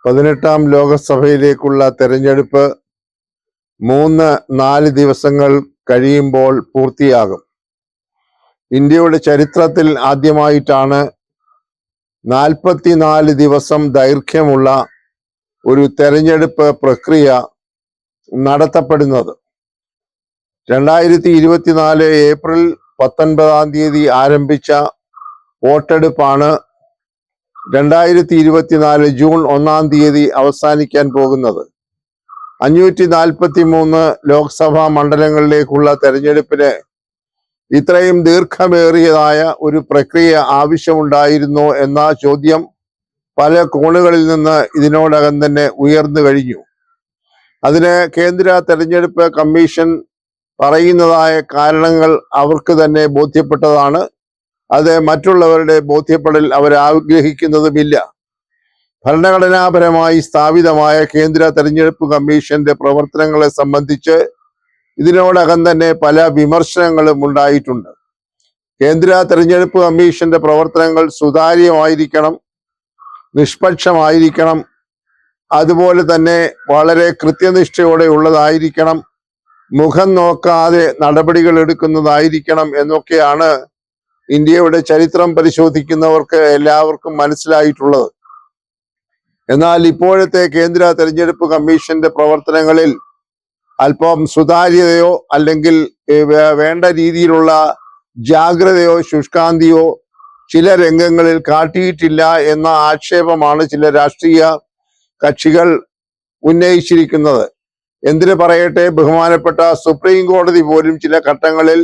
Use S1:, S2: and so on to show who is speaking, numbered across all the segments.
S1: 18ാം ലോകസഭയിലേക്കുള്ള തെരഞ്ഞെടുപ്പ് 3-4 ദിവസങ്ങൾ കഴിയുമ്പോൾ പൂർത്തിയാകും. ഇന്ത്യയുടെ ചരിത്രത്തിൽ ആദ്യമായിട്ടാണ് 44 ദിവസം ദൈർഘ്യമുള്ള ഒരു തെരഞ്ഞെടുപ്പ് പ്രക്രിയ നടത്തപ്പെടുന്നത്. 2024 ഏപ്രിൽ 19-ാം തീയതി ആരംഭിച്ച വോട്ടെടുപ്പാണ് 2024 ജൂൺ 1-ാം തീയതി അവസാനിക്കാൻ പോകുന്നത്. 543 ലോക്സഭാ മണ്ഡലങ്ങളിലേക്കുള്ള തെരഞ്ഞെടുപ്പിന് ഇത്രയും ദീർഘമേറിയതായ ഒരു പ്രക്രിയ ആവശ്യമുണ്ടായിരുന്നോ എന്ന ചോദ്യം പല കോണുകളിൽ നിന്ന് ഇതിനോടകം തന്നെ ഉയർന്നു കഴിഞ്ഞു. അതിന് കേന്ദ്ര തെരഞ്ഞെടുപ്പ് കമ്മീഷൻ പറയുന്നതായ കാരണങ്ങൾ അവർക്ക് തന്നെ ബോധ്യപ്പെട്ടതാണ്. അത് മറ്റുള്ളവരുടെ ബോധ്യപ്പെടൽ അവർ ആഗ്രഹിക്കുന്നതുമില്ല. ഭരണഘടനാപരമായി സ്ഥാപിതമായ കേന്ദ്ര തെരഞ്ഞെടുപ്പ് കമ്മീഷന്റെ പ്രവർത്തനങ്ങളെ സംബന്ധിച്ച് ഇതിനോടകം തന്നെ പല വിമർശനങ്ങളും ഉണ്ടായിട്ടുണ്ട്. കേന്ദ്ര തെരഞ്ഞെടുപ്പ് കമ്മീഷന്റെ പ്രവർത്തനങ്ങൾ സുതാര്യമായിരിക്കണം, നിഷ്പക്ഷമായിരിക്കണം, അതുപോലെ തന്നെ വളരെ കൃത്യനിഷ്ഠയോടെ ഉള്ളതായിരിക്കണം, മുഖം നോക്കാതെ നടപടികൾ എടുക്കുന്നതായിരിക്കണം എന്നൊക്കെയാണ് ഇന്ത്യയുടെ ചരിത്രം പരിശോധിക്കുന്നവർക്ക് എല്ലാവർക്കും മനസ്സിലായിട്ടുള്ളത്. എന്നാൽ ഇപ്പോഴത്തെ കേന്ദ്ര തെരഞ്ഞെടുപ്പ് കമ്മീഷന്റെ പ്രവർത്തനങ്ങളിൽ അല്പം സുതാര്യതയോ അല്ലെങ്കിൽ വേണ്ട രീതിയിലുള്ള ജാഗ്രതയോ ശുഷ്കാന്തിയോ ചില രംഗങ്ങളിൽ കാട്ടിയിട്ടില്ല എന്ന ആക്ഷേപമാണ് ചില രാഷ്ട്രീയ കക്ഷികൾ ഉന്നയിച്ചിരിക്കുന്നത്. എന്തിനു പറയട്ടെ, ബഹുമാനപ്പെട്ട സുപ്രീം കോടതി പോലും ചില ഘട്ടങ്ങളിൽ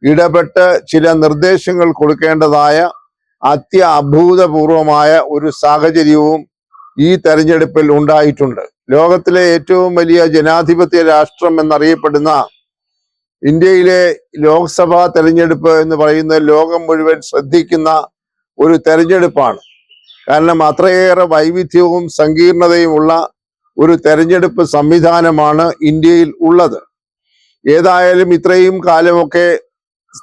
S1: ഇടപെട്ട് ചില നിർദ്ദേശങ്ങൾ കൊടുക്കേണ്ടതായ അഭൂതപൂർവമായ ഒരു സാഹചര്യവും ഈ തെരഞ്ഞെടുപ്പിൽ ഉണ്ടായിട്ടുണ്ട്. ലോകത്തിലെ ഏറ്റവും വലിയ ജനാധിപത്യ രാഷ്ട്രം എന്നറിയപ്പെടുന്ന ഇന്ത്യയിലെ ലോക്സഭാ തെരഞ്ഞെടുപ്പ് എന്ന് പറയുന്നത് ലോകം മുഴുവൻ ശ്രദ്ധിക്കുന്ന ഒരു തെരഞ്ഞെടുപ്പാണ്. കാരണം അത്രയേറെ വൈവിധ്യവും സങ്കീർണതയുമുള്ള ഒരു തെരഞ്ഞെടുപ്പ് സംവിധാനമാണ് ഇന്ത്യയിൽ ഉള്ളത്. ഏതായാലും ഇത്രയും കാലമൊക്കെ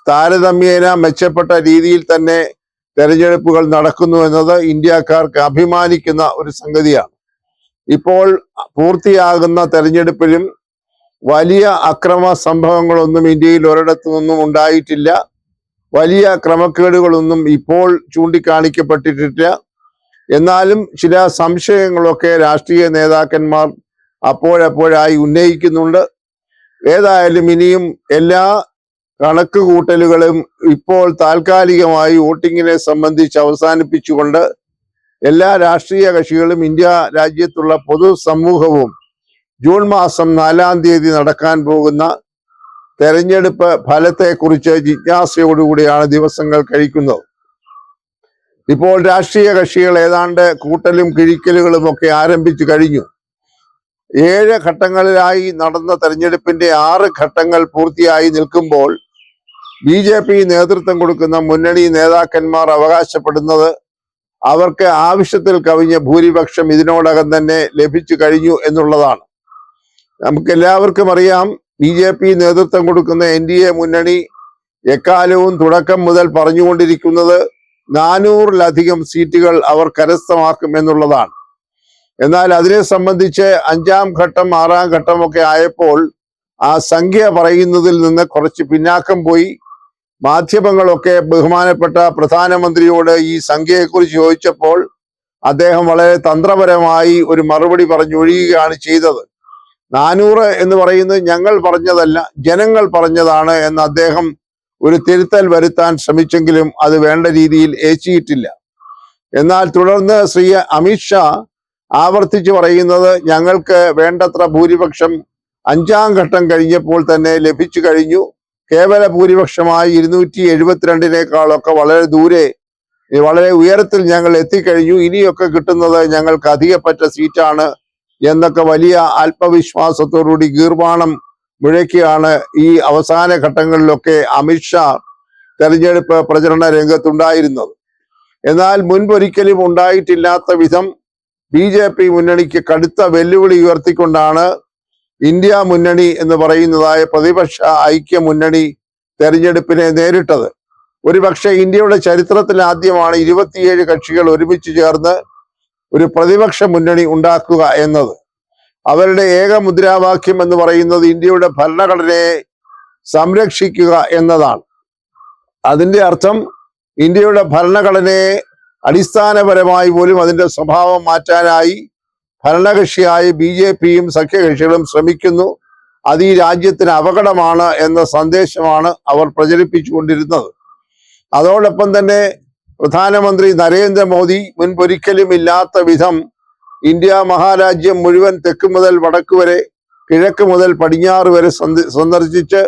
S1: താരതമ്യേന മെച്ചപ്പെട്ട രീതിയിൽ തന്നെ തെരഞ്ഞെടുപ്പുകൾ നടക്കുന്നു എന്നത് ഇന്ത്യക്കാർക്ക് അഭിമാനിക്കുന്ന ഒരു സംഗതിയാണ്. ഇപ്പോൾ പൂർത്തിയാകുന്ന തെരഞ്ഞെടുപ്പിലും വലിയ അക്രമ സംഭവങ്ങളൊന്നും ഇന്ത്യയിൽ ഒരിടത്തു നിന്നും ഉണ്ടായിട്ടില്ല. വലിയ ക്രമക്കേടുകളൊന്നും ഇപ്പോൾ ചൂണ്ടിക്കാണിക്കപ്പെട്ടിട്ടില്ല. എന്നാലും ചില സംശയങ്ങളൊക്കെ രാഷ്ട്രീയ നേതാക്കന്മാർ അപ്പോഴപ്പോഴായി ഉന്നയിക്കുന്നുണ്ട്. ഏതായാലും ഇനിയും എല്ലാ കണക്ക് കൂട്ടലുകളും ഇപ്പോൾ താൽക്കാലികമായി വോട്ടിങ്ങിനെ സംബന്ധിച്ച് അവസാനിപ്പിച്ചുകൊണ്ട് എല്ലാ രാഷ്ട്രീയ കക്ഷികളും ഇന്ത്യ രാജ്യത്തുള്ള പൊതുസമൂഹവും ജൂൺ മാസം 4-ാം തീയതി നടക്കാൻ പോകുന്ന തെരഞ്ഞെടുപ്പ് ഫലത്തെക്കുറിച്ച് ജിജ്ഞാസയോടുകൂടിയാണ് ദിവസങ്ങൾ കഴിക്കുന്നത്. ഇപ്പോൾ രാഷ്ട്രീയ കക്ഷികൾ ഏതാണ്ട് കൂട്ടലും കിഴിക്കലുകളും ഒക്കെ ആരംഭിച്ചു കഴിഞ്ഞു. 7 ഘട്ടങ്ങളിലായി നടന്ന തെരഞ്ഞെടുപ്പിന്റെ 6 ഘട്ടങ്ങൾ പൂർത്തിയായി നിൽക്കുമ്പോൾ BJP നേതൃത്വം കൊടുക്കുന്ന മുന്നണി നേതാക്കന്മാർ അവകാശപ്പെടുന്നത് അവർക്ക് ആവശ്യത്തിൽ കവിഞ്ഞ ഭൂരിപക്ഷം ഇതിനോടകം തന്നെ ലഭിച്ചു കഴിഞ്ഞു എന്നുള്ളതാണ്. നമുക്ക് എല്ലാവർക്കും അറിയാം, BJP നേതൃത്വം കൊടുക്കുന്ന NDA മുന്നണി എക്കാലവും തുടക്കം മുതൽ പറഞ്ഞുകൊണ്ടിരിക്കുന്നത് 400-ലധികം സീറ്റുകൾ അവർ കരസ്ഥമാക്കും എന്നുള്ളതാണ്. എന്നാൽ അതിനെ സംബന്ധിച്ച് 5-ാം ഘട്ടം 6-ാം ഘട്ടമൊക്കെ ആയപ്പോൾ ആ സംഖ്യ പറയുന്നതിൽ നിന്ന് കുറച്ച് പിന്നാക്കം പോയി. മാധ്യമങ്ങളൊക്കെ ബഹുമാനപ്പെട്ട പ്രധാനമന്ത്രിയോട് ഈ സംഖ്യയെക്കുറിച്ച് ചോദിച്ചപ്പോൾ അദ്ദേഹം വളരെ തന്ത്രപരമായി ഒരു മറുപടി പറഞ്ഞൊഴിയുകയാണ് ചെയ്തത്. 400 എന്ന് പറയുന്നത് ഞങ്ങൾ പറഞ്ഞതല്ല, ജനങ്ങൾ പറഞ്ഞതാണ് എന്ന് അദ്ദേഹം ഒരു തിരുത്തൽ വരുത്താൻ ശ്രമിച്ചെങ്കിലും അത് വേണ്ട രീതിയിൽ ഏച്ചിയിട്ടില്ല. എന്നാൽ തുടർന്ന് ശ്രീ അമിത്ഷാ ആവർത്തിച്ചു പറയുന്നത് ഞങ്ങൾക്ക് വേണ്ടത്ര ഭൂരിപക്ഷം 5-ാം ഘട്ടം കഴിഞ്ഞപ്പോൾ തന്നെ ലഭിച്ചു കഴിഞ്ഞു. കേവല ഭൂരിപക്ഷമായി 272-നേക്കാളൊക്കെ വളരെ ദൂരെ, വളരെ ഉയരത്തിൽ ഞങ്ങൾ എത്തിക്കഴിഞ്ഞു. ഇനിയൊക്കെ കിട്ടുന്നത് ഞങ്ങൾക്ക് അധികപ്പറ്റ സീറ്റാണ് എന്നൊക്കെ വലിയ ആത്മവിശ്വാസത്തോടുകൂടി ഗീർവാണം മുഴക്കിയാണ് ഈ അവസാന ഘട്ടങ്ങളിലൊക്കെ അമിത്ഷാ തെരഞ്ഞെടുപ്പ് പ്രചരണ രംഗത്തുണ്ടായിരുന്നത്. എന്നാൽ മുൻപൊരിക്കലും ഉണ്ടായിട്ടില്ലാത്ത വിധം BJP മുന്നണിക്ക് കടുത്ത വെല്ലുവിളി ഉയർത്തിക്കൊണ്ടാണ് ഇന്ത്യ മുന്നണി എന്ന് പറയുന്നതായ പ്രതിപക്ഷ ഐക്യ മുന്നണി തെരഞ്ഞെടുപ്പിനെ നേരിട്ടത്. ഒരുപക്ഷെ ഇന്ത്യയുടെ ചരിത്രത്തിൽ ആദ്യമാണ് 27 കക്ഷികൾ ഒരുമിച്ച് ചേർന്ന് ഒരു പ്രതിപക്ഷ മുന്നണി ഉണ്ടാക്കുക എന്നത്. അവരുടെ ഏക മുദ്രാവാക്യം എന്ന് പറയുന്നത് ഇന്ത്യയുടെ ഭരണഘടനയെ സംരക്ഷിക്കുക എന്നതാണ്. അതിന്റെ അർത്ഥം ഇന്ത്യയുടെ ഭരണഘടനയെ അടിസ്ഥാനപരമായി പോലും അതിന്റെ സ്വഭാവം മാറ്റാനായി ഭരണകക്ഷിയായ BJPയും സഖ്യകക്ഷികളും ശ്രമിക്കുന്നു. അത് ഈ രാജ്യത്തിന് അപകടമാണ് എന്ന സന്ദേശമാണ് അവർ പ്രചരിപ്പിച്ചുകൊണ്ടിരുന്നത്. അതോടൊപ്പം തന്നെ പ്രധാനമന്ത്രി നരേന്ദ്രമോദി മുൻപൊരിക്കലും ഇല്ലാത്ത വിധം ഇന്ത്യ മഹാരാജ്യം മുഴുവൻ തെക്ക് മുതൽ വടക്ക് വരെ, കിഴക്ക് മുതൽ പടിഞ്ഞാറ് വരെ സന്ദർശിച്ച്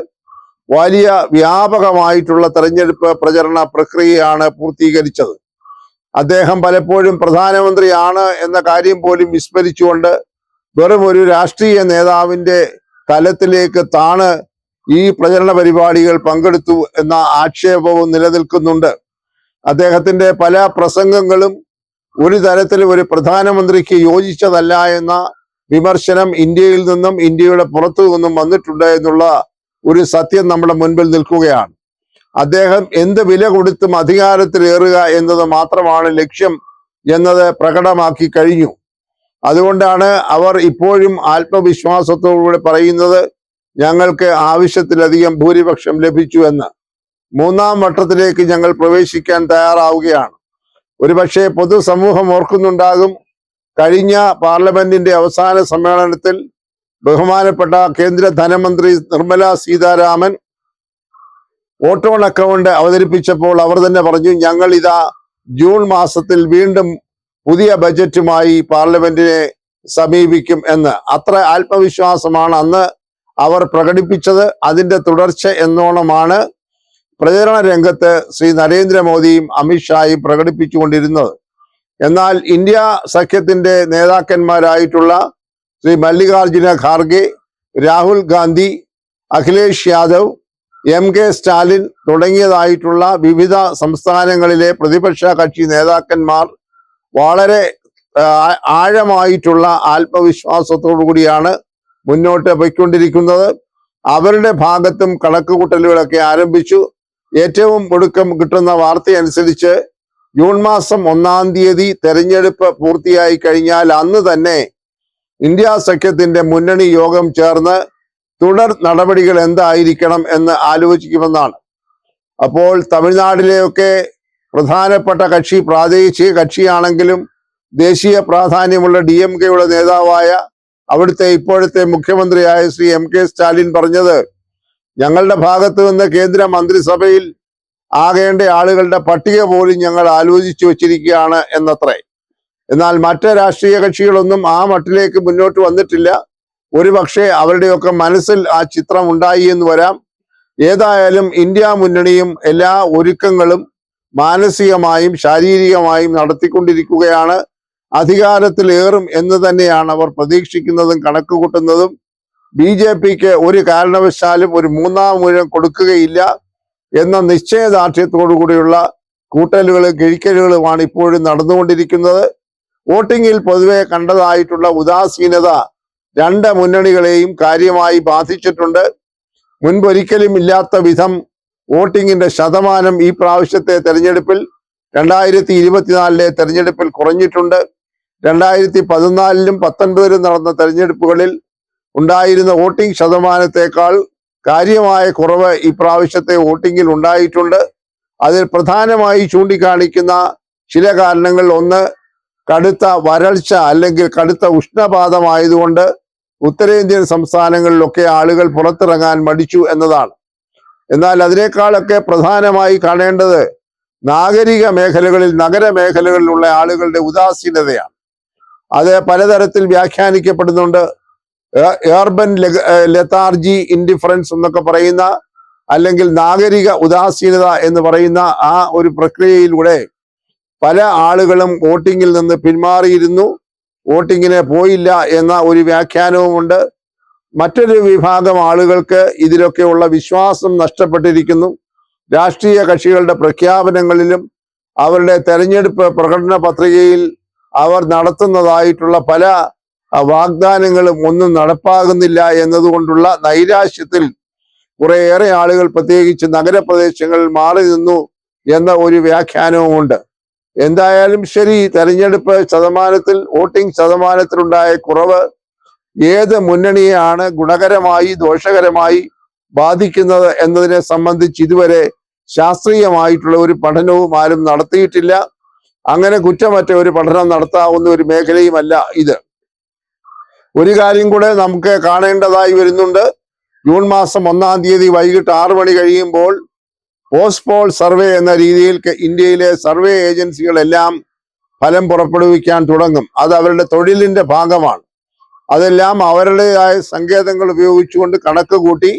S1: വലിയ വ്യാപകമായിട്ടുള്ള തെരഞ്ഞെടുപ്പ് പ്രചരണ പ്രക്രിയയാണ് പൂർത്തീകരിച്ചത്. അദ്ദേഹം പലപ്പോഴും പ്രധാനമന്ത്രിയാണ് എന്ന കാര്യം പോലും വിസ്മരിച്ചുകൊണ്ട് വെറും ഒരു രാഷ്ട്രീയ നേതാവിന്റെ തലത്തിലേക്ക് താണ് ഈ പ്രചരണ പരിപാടികൾ പങ്കെടുത്തു എന്ന ആക്ഷേപവും നിലനിൽക്കുന്നുണ്ട്. അദ്ദേഹത്തിന്റെ പല പ്രസംഗങ്ങളും ഒരു തരത്തിലും ഒരു പ്രധാനമന്ത്രിക്ക് യോജിച്ചതല്ല എന്ന വിമർശനം ഇന്ത്യയിൽ നിന്നും ഇന്ത്യയുടെ പുറത്തു നിന്നും വന്നിട്ടുണ്ട് എന്നുള്ള ഒരു സത്യം നമ്മുടെ മുൻപിൽ നിൽക്കുകയാണ്. അദ്ദേഹം എന്ത് വില കൊടുത്തും അധികാരത്തിലേറുക എന്നത് മാത്രമാണ് ലക്ഷ്യം എന്നത് പ്രകടമാക്കി കഴിഞ്ഞു. അതുകൊണ്ടാണ് അവർ ഇപ്പോഴും ആത്മവിശ്വാസത്തോടുകൂടി പറയുന്നത് ഞങ്ങൾക്ക് ആവശ്യത്തിലധികം ഭൂരിപക്ഷം ലഭിച്ചു എന്ന്. മൂന്നാം വട്ടത്തിലേക്ക് ഞങ്ങൾ പ്രവേശിക്കാൻ തയ്യാറാവുകയാണ്. ഒരുപക്ഷെ പൊതുസമൂഹം ഓർക്കുന്നുണ്ടാകും, കഴിഞ്ഞ പാർലമെന്റിന്റെ അവസാന സമ്മേളനത്തിൽ ബഹുമാനപ്പെട്ട കേന്ദ്ര ധനമന്ത്രി Nirmala Sitharaman vote on account അവതരിപ്പിച്ചപ്പോൾ അവർ തന്നെ പറഞ്ഞു, ഞങ്ങൾ ഇതാ ജൂൺ മാസത്തിൽ വീണ്ടും പുതിയ ബജറ്റുമായി പാർലമെന്റിനെ സമീപിക്കും എന്ന്. അത്ര ആത്മവിശ്വാസമാണ് അന്ന് അവർ പ്രകടിപ്പിച്ചത്. അതിന്റെ തുടർച്ച എന്നോണമാണ് പ്രചരണ രംഗത്ത് ശ്രീ നരേന്ദ്രമോദിയും അമിത്ഷായും പ്രകടിപ്പിച്ചുകൊണ്ടിരുന്നത്. എന്നാൽ ഇന്ത്യ സഖ്യത്തിന്റെ നേതാക്കന്മാരായിട്ടുള്ള ശ്രീ മല്ലികാർജുന ഖാർഗെ, രാഹുൽ ഗാന്ധി, അഖിലേഷ് യാദവ്, MK സ്റ്റാലിൻ തുടങ്ങിയതായിട്ടുള്ള വിവിധ സംസ്ഥാനങ്ങളിലെ പ്രതിപക്ഷ കക്ഷി നേതാക്കന്മാർ വളരെ ആഴമായിട്ടുള്ള ആത്മവിശ്വാസത്തോടു കൂടിയാണ് മുന്നോട്ട് പോയിക്കൊണ്ടിരിക്കുന്നത്. അവരുടെ ഭാഗത്തും കണക്കുകൂട്ടലുകളൊക്കെ ആരംഭിച്ചു. ഏറ്റവും ഒടുക്കം കിട്ടുന്ന വാർത്തയനുസരിച്ച് ജൂൺ മാസം 1-ാം തീയതി തെരഞ്ഞെടുപ്പ് പൂർത്തിയായി കഴിഞ്ഞാൽ അന്ന് തന്നെ ഇന്ത്യ സഖ്യത്തിന്റെ മുന്നണി യോഗം ചേർന്ന് തുടർ നടപടികൾ എന്തായിരിക്കണം എന്ന് ആലോചിക്കുമെന്നാണ്. അപ്പോൾ തമിഴ്നാട്ടിലെയൊക്കെ പ്രധാനപ്പെട്ട കക്ഷി, പ്രാദേശിക കക്ഷിയാണെങ്കിലും ദേശീയ പ്രാധാന്യമുള്ള DMKയുടെ നേതാവായ അവിടുത്തെ ഇപ്പോഴത്തെ മുഖ്യമന്ത്രിയായ ശ്രീ MK സ്റ്റാലിൻ പറഞ്ഞത്, ഞങ്ങളുടെ ഭാഗത്ത് നിന്ന് കേന്ദ്ര മന്ത്രിസഭയിൽ ആകേണ്ട ആളുകളുടെ പട്ടിക പോലും ഞങ്ങൾ ആലോചിച്ചു വച്ചിരിക്കുകയാണ് എന്നത്രേ. എന്നാൽ മറ്റ് രാഷ്ട്രീയ കക്ഷികളൊന്നും ആ മട്ടിലേക്ക് മുന്നോട്ട് വന്നിട്ടില്ല. ഒരുപക്ഷെ അവരുടെയൊക്കെ മനസ്സിൽ ആ ചിത്രം ഉണ്ടായി എന്ന് വരാം. ഏതായാലും ഇന്ത്യ മുന്നണിയും എല്ലാ ഒരുക്കങ്ങളും മാനസികമായും ശാരീരികമായും നടത്തിക്കൊണ്ടിരിക്കുകയാണ്. അധികാരത്തിലേറും എന്ന് തന്നെയാണ് അവർ പ്രതീക്ഷിക്കുന്നതും കണക്കുകൂട്ടുന്നതും. BJPക്ക് ഒരു കാരണവശാലും ഒരു 3-ാം ഊഴം കൊടുക്കുകയില്ല എന്ന നിശ്ചയദാർഢ്യത്തോടു കൂടിയുള്ള കൂട്ടലുകളും കിഴിക്കലുകളുമാണ് ഇപ്പോഴും നടന്നുകൊണ്ടിരിക്കുന്നത്. വോട്ടിങ്ങിൽ പൊതുവെ കണ്ടതായിട്ടുള്ള ഉദാസീനത രണ്ട് മുന്നണികളെയും കാര്യമായി ബാധിച്ചിട്ടുണ്ട്. മുൻപൊരിക്കലും ഇല്ലാത്ത വിധം വോട്ടിങ്ങിന്റെ ശതമാനം ഈ പ്രാവശ്യത്തെ തെരഞ്ഞെടുപ്പിൽ 2024 തെരഞ്ഞെടുപ്പിൽ കുറഞ്ഞിട്ടുണ്ട്. 2014-ലും 2019-ലും നടന്ന തെരഞ്ഞെടുപ്പുകളിൽ ഉണ്ടായിരുന്ന വോട്ടിംഗ് ശതമാനത്തെക്കാൾ കാര്യമായ കുറവ് ഈ പ്രാവശ്യത്തെ വോട്ടിങ്ങിൽ ഉണ്ടായിട്ടുണ്ട്. അതിൽ പ്രധാനമായി ചൂണ്ടിക്കാണിക്കുന്ന ചില കാരണങ്ങൾ, ഒന്ന്, കടുത്ത വരൾച്ച അല്ലെങ്കിൽ കടുത്ത ഉഷ്ണപാതമായതുകൊണ്ട് ഉത്തരേന്ത്യൻ സംസ്ഥാനങ്ങളിലൊക്കെ ആളുകൾ പുറത്തിറങ്ങാൻ മടിച്ചു എന്നതാണ്. എന്നാൽ അതിനേക്കാളൊക്കെ പ്രധാനമായി കാണേണ്ടത് നാഗരിക മേഖലകളിൽ, നഗരമേഖലകളിലുള്ള ആളുകളുടെ ഉദാസീനതയാണ്. അത് പലതരത്തിൽ വ്യാഖ്യാനിക്കപ്പെടുന്നുണ്ട്. ഏർബൻ ലെത്താർജി, ഇൻഡിഫറൻസ് എന്നൊക്കെ പറയുന്ന, അല്ലെങ്കിൽ നാഗരിക ഉദാസീനത എന്ന് പറയുന്ന ആ ഒരു പ്രക്രിയയിലൂടെ പല ആളുകളും വോട്ടിങ്ങിൽ നിന്ന് പിന്മാറിയിരുന്നു, വോട്ടിങ്ങിന് പോയില്ല എന്ന ഒരു വ്യാഖ്യാനവുമുണ്ട്. മറ്റൊരു വിഭാഗം ആളുകൾക്ക് ഇതിലൊക്കെയുള്ള വിശ്വാസം നഷ്ടപ്പെട്ടിരിക്കുന്നു. രാഷ്ട്രീയ കക്ഷികളുടെ പ്രഖ്യാപനങ്ങളിലും അവരുടെ തെരഞ്ഞെടുപ്പ് പ്രകടന പത്രികയിൽ അവർ നടത്തുന്നതായിട്ടുള്ള പല വാഗ്ദാനങ്ങളും ഒന്നും നടപ്പാകുന്നില്ല എന്നതുകൊണ്ടുള്ള നൈരാശ്യത്തിൽ കുറേയേറെ ആളുകൾ പ്രത്യേകിച്ച് നഗരപ്രദേശങ്ങളിൽ മാറി നിന്നു എന്ന ഒരു വ്യാഖ്യാനവുമുണ്ട്. എന്തായാലും ശരി, തെരഞ്ഞെടുപ്പ് ശതമാനത്തിൽ വോട്ടിംഗ് ശതമാനത്തിലുണ്ടായ കുറവ് ഏത് മുന്നണിയെയാണ് ഗുണകരമായി ദോഷകരമായി ബാധിക്കുന്നത് എന്നതിനെ സംബന്ധിച്ച് ഇതുവരെ ശാസ്ത്രീയമായിട്ടുള്ള ഒരു പഠനവും ആരും നടത്തിയിട്ടില്ല. അങ്ങനെ കുറ്റമറ്റ ഒരു പഠനം നടത്താവുന്ന ഒരു മേഖലയുമല്ല ഇത്. ഒരു കാര്യം കൂടെ നമുക്ക് കാണേണ്ടതായി വരുന്നുണ്ട്. ജൂൺ മാസം 1-ാം തീയതി വൈകിട്ട് 6 മണി കഴിയുമ്പോൾ പോസ്റ്റ് പോൾ സർവേ എന്ന രീതിയിൽ ഇന്ത്യയിലെ സർവേ ഏജൻസികളെല്ലാം ഫലം പുറപ്പെടുവിക്കാൻ തുടങ്ങും. അത് അവരുടെ തൊഴിലിന്റെ ഭാഗമാണ്. അതെല്ലാം അവരുടേതായ സങ്കേതങ്ങൾ ഉപയോഗിച്ചുകൊണ്ട് കണക്ക് കൂട്ടി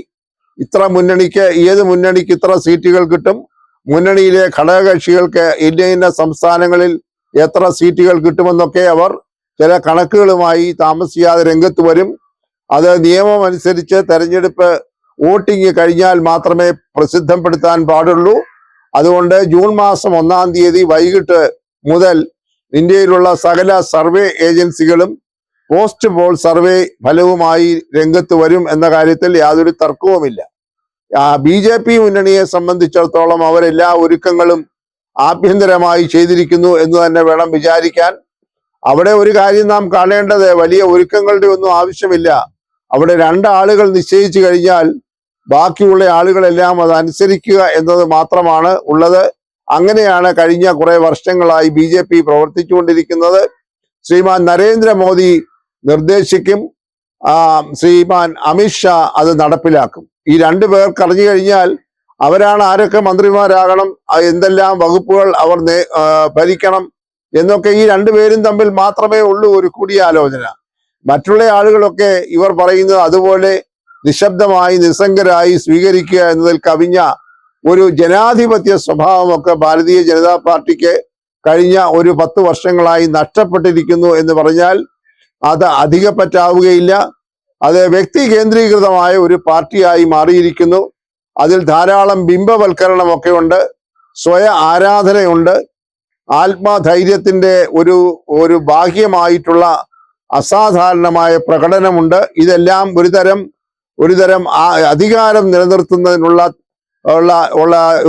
S1: ഇത്ര മുന്നണിക്ക്, ഏത് മുന്നണിക്ക് ഇത്ര സീറ്റുകൾ കിട്ടും, മുന്നണിയിലെ ഘടകകക്ഷികൾക്ക് ഇന്ന സംസ്ഥാനങ്ങളിൽ എത്ര സീറ്റുകൾ കിട്ടുമെന്നൊക്കെ അവർ ചില കണക്കുകളുമായി താമസിയാതെ രംഗത്ത് വരും. അത് നിയമം അനുസരിച്ച് തെരഞ്ഞെടുപ്പ് വോട്ടിംഗ് കഴിഞ്ഞാൽ മാത്രമേ പ്രസിദ്ധപ്പെടുത്താൻ പാടുള്ളൂ. അതുകൊണ്ട് ജൂൺ മാസം 1-ാം തീയതി വൈകിട്ട് മുതൽ ഇന്ത്യയിലുള്ള സകല സർവേ ഏജൻസികളും പോസ്റ്റ് പോൾ സർവേ ഫലവുമായി രംഗത്ത് വരും എന്ന കാര്യത്തിൽ യാതൊരു തർക്കവുമില്ല. BJP മുന്നണിയെ സംബന്ധിച്ചിടത്തോളം അവരെല്ലാ ഒരുക്കങ്ങളും ആഭ്യന്തരമായി ചെയ്തിരിക്കുന്നു എന്ന് തന്നെ വേണം വിചാരിക്കാൻ. അവിടെ ഒരു കാര്യം നാം കാണേണ്ടത്, വലിയ ഒരുക്കങ്ങളുടെ ഒന്നും ആവശ്യമില്ല. അവിടെ 2 ആളുകൾ നിശ്ചയിച്ചു കഴിഞ്ഞാൽ ബാക്കിയുള്ള ആളുകളെല്ലാം അത് അനുസരിക്കുക എന്നത് മാത്രമാണ് ഉള്ളത്. അങ്ങനെയാണ് കഴിഞ്ഞ കുറെ വർഷങ്ങളായി BJP പ്രവർത്തിച്ചുകൊണ്ടിരിക്കുന്നത്. ശ്രീമാൻ നരേന്ദ്രമോദി നിർദ്ദേശിക്കും, ശ്രീമാൻ അമിത്ഷാ അത് നടപ്പിലാക്കും. ഈ 2 പേർക്ക് അറിഞ്ഞു കഴിഞ്ഞാൽ അവരാണ് ആരൊക്കെ മന്ത്രിമാരാകണം, എന്തെല്ലാം വകുപ്പുകൾ അവർ ഭരിക്കണം എന്നൊക്കെ ഈ 2 പേരും തമ്മിൽ മാത്രമേ ഉള്ളൂ ഒരു കൂടിയാലോചന. മറ്റുള്ള ആളുകളൊക്കെ ഇവർ പറയുന്നത് അതുപോലെ നിശബ്ദമായി നിസ്സംഗരായി സ്വീകരിക്കുക എന്നതിൽ കവിഞ്ഞ ഒരു ജനാധിപത്യ സ്വഭാവമൊക്കെ ഭാരതീയ ജനതാ പാർട്ടിക്ക് കഴിഞ്ഞ ഒരു 10 വർഷങ്ങളായി നഷ്ടപ്പെട്ടിരിക്കുന്നു എന്ന് പറഞ്ഞാൽ അത് അധികപ്പറ്റാവുകയില്ല. അത് വ്യക്തി കേന്ദ്രീകൃതമായ ഒരു പാർട്ടിയായി മാറിയിരിക്കുന്നു. അതിൽ ധാരാളം ബിംബവൽക്കരണമൊക്കെ ഉണ്ട്, സ്വയ ആരാധനയുണ്ട്, ആത്മധൈര്യത്തിന്റെ ഒരു ബാഹ്യമായിട്ടുള്ള അസാധാരണമായ പ്രകടനമുണ്ട്. ഇതെല്ലാം ഒരുതരം അധികാരം നിലനിർത്തുന്നതിനുള്ള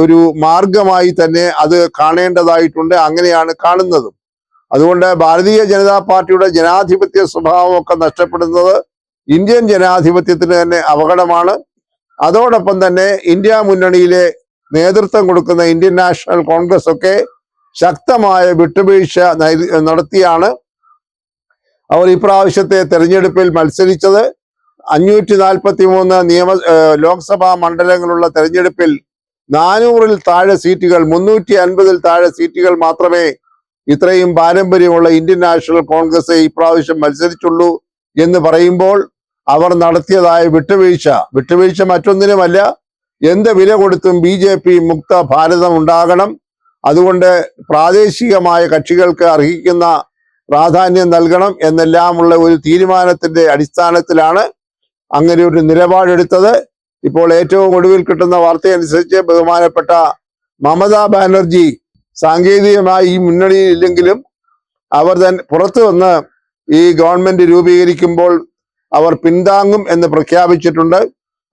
S1: ഒരു മാർഗമായി തന്നെ അത് കാണേണ്ടതായിട്ടുണ്ട്. അങ്ങനെയാണ് കാണുന്നതും. അതുകൊണ്ട് ഭാരതീയ ജനതാ പാർട്ടിയുടെ ജനാധിപത്യ സ്വഭാവമൊക്കെ നഷ്ടപ്പെടുന്നത് ഇന്ത്യൻ ജനാധിപത്യത്തിന് തന്നെ അപകടമാണ്. അതോടൊപ്പം തന്നെ ഇന്ത്യ മുന്നണിയിലെ നേതൃത്വം കൊടുക്കുന്ന ഇന്ത്യൻ നാഷണൽ കോൺഗ്രസ് ഒക്കെ ശക്തമായ വിട്ടുവീഴ്ച നടത്തിയാണ് അവർ ഇപ്രാവശ്യത്തെ തെരഞ്ഞെടുപ്പിൽ മത്സരിച്ചത്. 543 ലോക്സഭാ മണ്ഡലങ്ങളുള്ള തെരഞ്ഞെടുപ്പിൽ 400-ൽ താഴെ സീറ്റുകൾ, 350-ൽ താഴെ സീറ്റുകൾ മാത്രമേ ഇത്രയും പാരമ്പര്യമുള്ള ഇന്ത്യൻ നാഷണൽ കോൺഗ്രസ് ഇപ്രാവശ്യം മത്സരിച്ചുള്ളൂ എന്ന് പറയുമ്പോൾ അവർ നടത്തിയതായ വിട്ടുവീഴ്ച മറ്റൊന്നിനുമല്ല, എന്ത് വില കൊടുത്തും BJP മുക്ത ഭാരതം ഉണ്ടാകണം. അതുകൊണ്ട് പ്രാദേശികമായ കക്ഷികൾക്ക് അർഹിക്കുന്ന പ്രാധാന്യം നൽകണം എന്നെല്ലാമുള്ള ഒരു തീരുമാനത്തിന്റെ അടിസ്ഥാനത്തിലാണ് അങ്ങനെ ഒരു നിലപാടെടുത്തത്. ഇപ്പോൾ ഏറ്റവും ഒടുവിൽ കിട്ടുന്ന വാർത്തയനുസരിച്ച് ബഹുമാനപ്പെട്ട മമതാ ബാനർജി സാങ്കേതികമായി ഈ മുന്നണിയിൽ ഇല്ലെങ്കിലും അവർ തന്നെ പുറത്തു വന്ന് ഈ ഗവൺമെന്റ് രൂപീകരിക്കുമ്പോൾ അവർ പിന്താങ്ങും എന്ന് പ്രഖ്യാപിച്ചിട്ടുണ്ട്.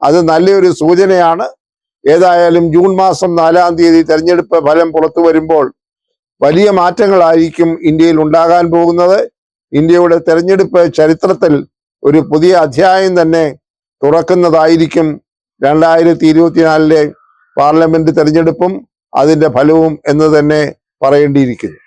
S1: അത് നല്ലൊരു സൂചനയാണ്. ഏതായാലും ജൂൺ മാസം 4-ാം തീയതി തെരഞ്ഞെടുപ്പ് ഫലം പുറത്തു വരുമ്പോൾ വലിയ മാറ്റങ്ങളായിരിക്കും ഇന്ത്യയിൽ ഉണ്ടാകാൻ പോകുന്നത്. ഇന്ത്യയുടെ തെരഞ്ഞെടുപ്പ് ചരിത്രത്തിൽ ഒരു പുതിയ അധ്യായം തന്നെ തുറക്കുന്നതായിരിക്കും 2024-ലെ പാർലമെന്റ് തെരഞ്ഞെടുപ്പും അതിന്റെ ഫലവും എന്ന് തന്നെ പറയേണ്ടിയിരിക്കുന്നു.